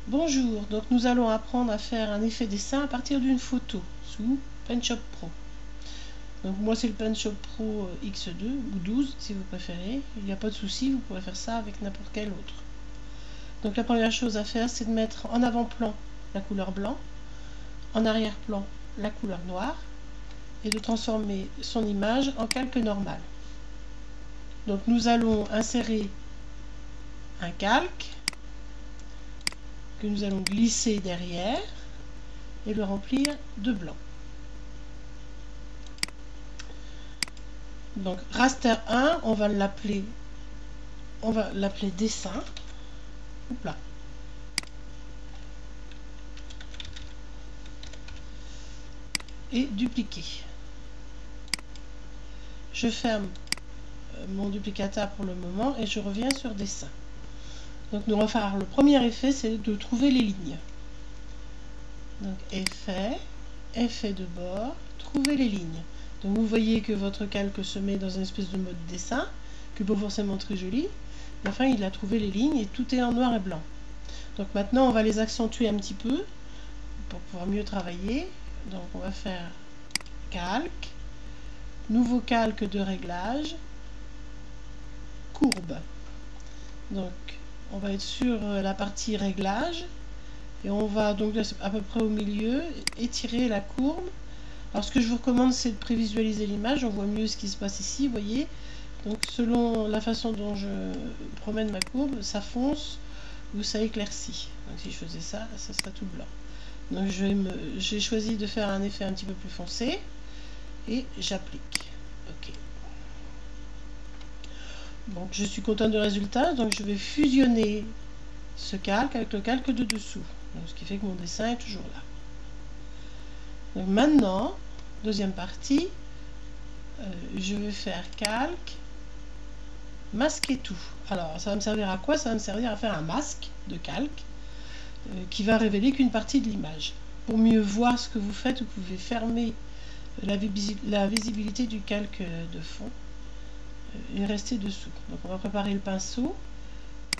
Bonjour, donc nous allons apprendre à faire un effet dessin à partir d'une photo sous PenShop Pro. Donc moi c'est le PenShop Pro X2 ou 12 si vous préférez, il n'y a pas de souci, vous pourrez faire ça avec n'importe quel autre. Donc la première chose à faire c'est de mettre en avant-plan la couleur blanc, en arrière-plan la couleur noire et de transformer son image en calque normal. Donc nous allons insérer un calque que nous allons glisser derrière et le remplir de blanc. Donc raster 1, on va l'appeler dessin. Là. Et dupliquer. Je ferme mon duplicateur pour le moment et je reviens sur dessin. Donc nous allons faire le premier effet, c'est de trouver les lignes. Donc effet de bord, trouver les lignes. Donc vous voyez que votre calque se met dans une espèce de mode dessin, qui n'est pas forcément très joli, mais enfin il a trouvé les lignes et tout est en noir et blanc. Donc maintenant on va les accentuer un petit peu pour pouvoir mieux travailler. Donc on va faire calque, nouveau calque de réglage, courbe. Donc on va être sur la partie réglage et on va donc à peu près au milieu étirer la courbe. Alors ce que je vous recommande c'est de prévisualiser l'image, on voit mieux ce qui se passe ici, vous voyez. Donc selon la façon dont je promène ma courbe, ça fonce ou ça éclaircit. Donc si je faisais ça, ça serait tout blanc. Donc j'ai choisi de faire un effet un petit peu plus foncé et j'applique. Ok. Donc je suis content du résultat, donc je vais fusionner ce calque avec le calque de dessous. Donc, ce qui fait que mon dessin est toujours là. Donc maintenant, deuxième partie, je vais faire calque, masquer tout. Alors ça va me servir à quoi? Ça va me servir à faire un masque de calque qui va révéler qu'une partie de l'image. Pour mieux voir ce que vous faites, vous pouvez fermer la visibilité du calque de fond et rester dessous. Donc on va préparer le pinceau.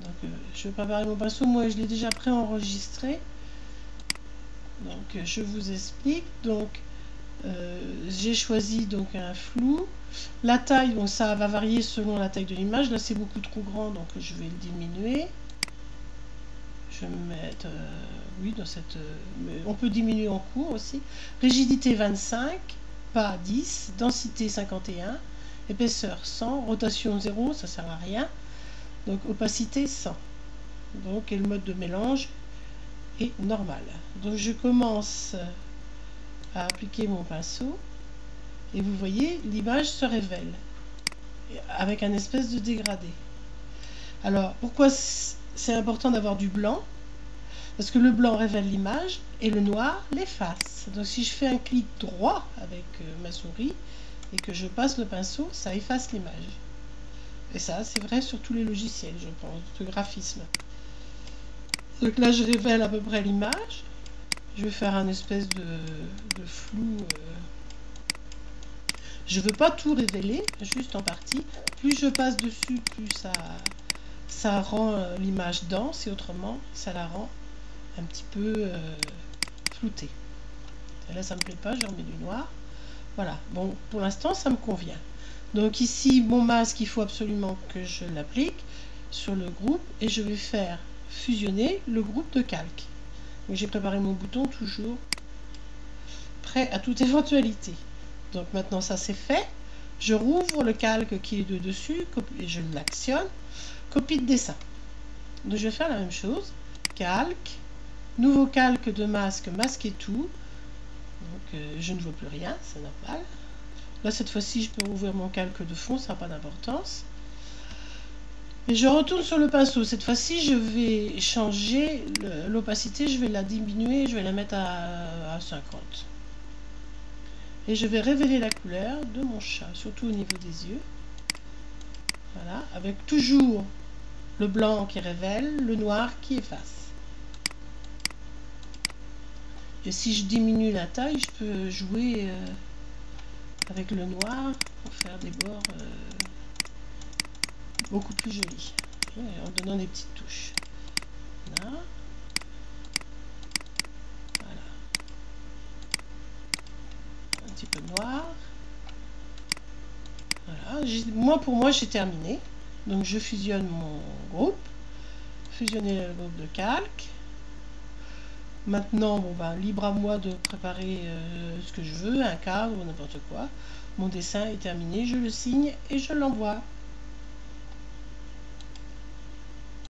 Donc je vais préparer mon pinceau, moi je l'ai déjà préenregistré. Donc je vous explique. Donc j'ai choisi donc un flou. La taille, donc ça va varier selon la taille de l'image. Là c'est beaucoup trop grand, donc je vais le diminuer. Je vais me mettre, oui, dans cette. On peut diminuer en cours aussi. Rigidité 25, pas 10, densité 51, épaisseur 100, rotation 0, ça sert à rien. Donc opacité 100. Donc et le mode de mélange est normal. Donc je commence à appliquer mon pinceau et vous voyez l'image se révèle avec un espèce de dégradé. Alors pourquoi c'est important d'avoir du blanc? Parce que le blanc révèle l'image et le noir l'efface. Donc si je fais un clic droit avec ma souris et que je passe le pinceau, ça efface l'image. Et ça, c'est vrai sur tous les logiciels, je pense, de graphisme. Donc là, je révèle à peu près l'image. Je vais faire un espèce de flou. Je ne veux pas tout révéler, juste en partie. Plus je passe dessus, plus ça rend l'image dense et autrement, ça la rend un petit peu floutée. Et là, ça ne me plaît pas, je remets du noir. Voilà, bon, pour l'instant, ça me convient. Donc ici, mon masque, il faut absolument que je l'applique sur le groupe et je vais faire fusionner le groupe de calque. J'ai préparé mon bouton toujours prêt à toute éventualité. Donc maintenant ça c'est fait. Je rouvre le calque qui est de dessus et je l'actionne. Copie de dessin. Donc je vais faire la même chose. Calque, nouveau calque de masque, masquer tout. Donc je ne vois plus rien, c'est normal. Là cette fois-ci je peux ouvrir mon calque de fond, ça n'a pas d'importance. Et je retourne sur le pinceau. Cette fois-ci je vais changer l'opacité, je vais la diminuer, je vais la mettre à 50. Et je vais révéler la couleur de mon chat, surtout au niveau des yeux. Voilà, avec toujours le blanc qui révèle, le noir qui efface. Et si je diminue la taille, je peux jouer avec le noir pour faire des bords beaucoup plus jolis. En donnant des petites touches. Voilà. petit peu noir. Voilà, moi pour moi j'ai terminé. Donc je fusionne mon groupe. Fusionner le groupe de calque. Maintenant, bon, ben, libre à moi de préparer ce que je veux, un cadre ou n'importe quoi. Mon dessin est terminé, je le signe et je l'envoie.